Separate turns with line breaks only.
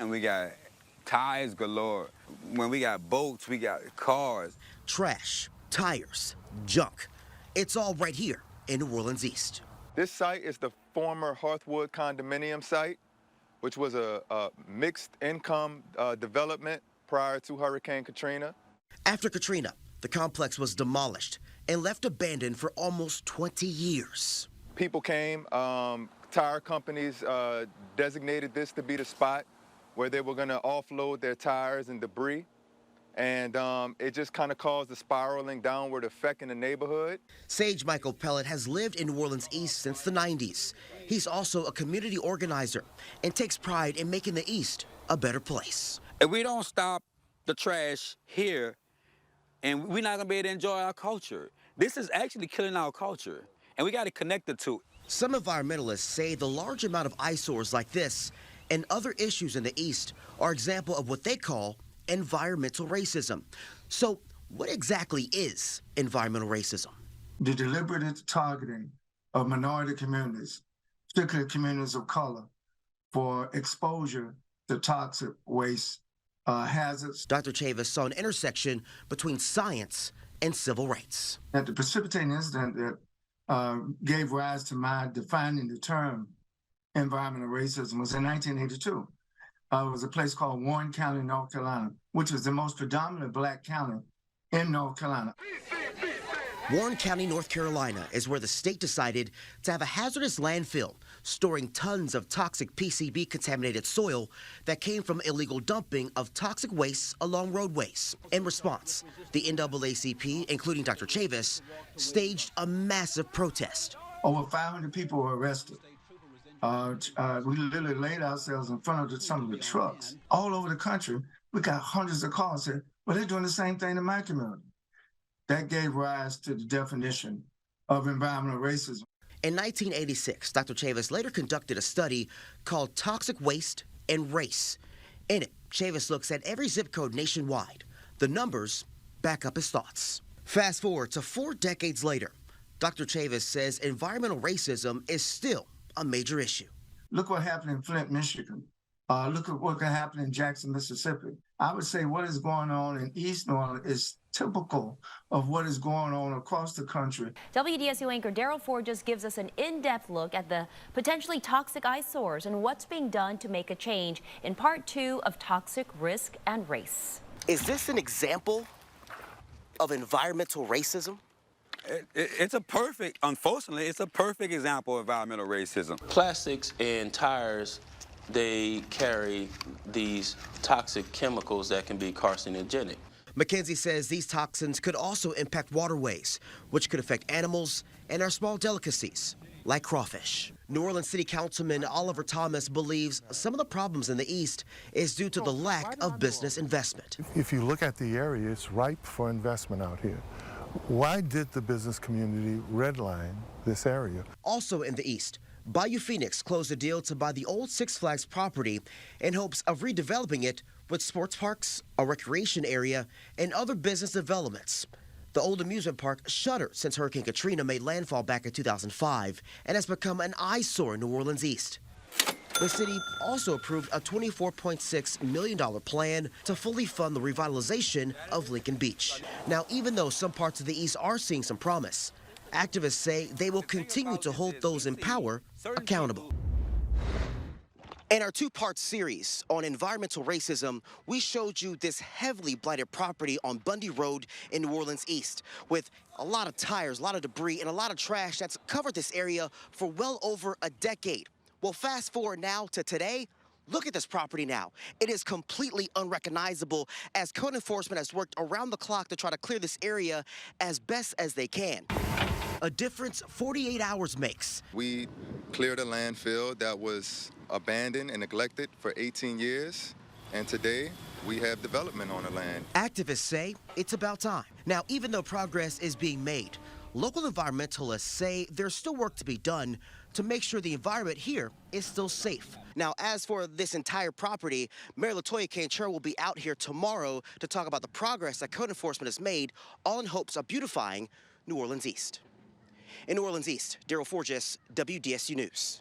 and we got tires galore. When we got boats, we got cars.
Trash, tires, junk. It's all right here in New Orleans East.
This site is the former Hearthwood condominium site, which was a mixed income development prior to Hurricane Katrina.
After Katrina, the complex was demolished and left abandoned for almost 20 years.
People came, tire companies designated this to be the spot where they were going to offload their tires and debris. And it just kind of caused a spiraling downward effect in the neighborhood.
Sage Michael Pellet has lived in New Orleans East since the 90s. He's also a community organizer and takes pride in making the East a better place.
If we don't stop the trash here, and we're not going to be able to enjoy our culture. This is actually killing our culture, and we got to connect the two.
Some environmentalists say the large amount of eyesores like this and other issues in the East are example of what they call environmental racism. So what exactly is environmental racism?
The deliberate targeting of minority communities, particularly communities of color, for exposure to toxic waste hazards.
Dr. Chavis saw an intersection between science and civil rights.
At the precipitating incident that gave rise to my defining the term environmental racism was in 1982. It was a place called Warren County, North Carolina, which was the most predominant black county in North Carolina.
Warren County, North Carolina is where the state decided to have a hazardous landfill storing tons of toxic PCB contaminated soil that came from illegal dumping of toxic wastes along roadways. In response, the NAACP, including Dr. Chavis, staged a massive protest.
Over 500 people were arrested. We literally laid ourselves in front of some of the trucks. All over the country, we got hundreds of calls saying, well, they're doing the same thing in my community. That gave rise to the definition of environmental racism.
In 1986, Dr. Chavis later conducted a study called Toxic Waste and Race. In it, Chavis looks at every zip code nationwide. The numbers back up his thoughts. Fast forward to 4 decades later, Dr. Chavis says environmental racism is still a major issue.
Look what happened in Flint, Michigan. Look at what happened in Jackson, Mississippi. I would say what is going on in East New Orleans is typical of what is going on across the country.
WDSU anchor Daryl Ford just gives us an in-depth look at the potentially toxic eyesores and what's being done to make a change in part 2 of Toxic Risk and Race.
Is this an example of environmental racism?
Unfortunately, it's a perfect example of environmental racism.
Plastics and tires, they carry these toxic chemicals that can be carcinogenic.
Mackenzie says these toxins could also impact waterways, which could affect animals and our small delicacies, like crawfish. New Orleans City Councilman Oliver Thomas believes some of the problems in the East is due to the lack of business investment.
If you look at the area, it's ripe for investment out here. Why did the business community redline this area?
Also in the East, Bayou Phoenix closed a deal to buy the old Six Flags property in hopes of redeveloping it with sports parks, a recreation area, and other business developments. The old amusement park shuttered since Hurricane Katrina made landfall back in 2005 and has become an eyesore in New Orleans East. The city also approved a $24.6 million plan to fully fund the revitalization of Lincoln Beach. Now, even though some parts of the East are seeing some promise, activists say they will continue to hold those in power accountable. In our 2-part series on environmental racism, we showed you this heavily blighted property on Bundy Road in New Orleans East with a lot of tires, a lot of debris, and a lot of trash that's covered this area for well over a decade. Well, fast forward now to today. Look at this property now. It is completely unrecognizable as code enforcement has worked around the clock to try to clear this area as best as they can. A difference 48 hours makes.
We cleared a landfill that was abandoned and neglected for 18 years, and today we have development on the land.
Activists say it's about time. Now, even though progress is being made, local environmentalists say there's still work to be done to make sure the environment here is still safe. Now, as for this entire property, Mayor LaToya Cantrell will be out here tomorrow to talk about the progress that code enforcement has made, all in hopes of beautifying New Orleans East. In New Orleans East, Daryl Forges, WDSU News.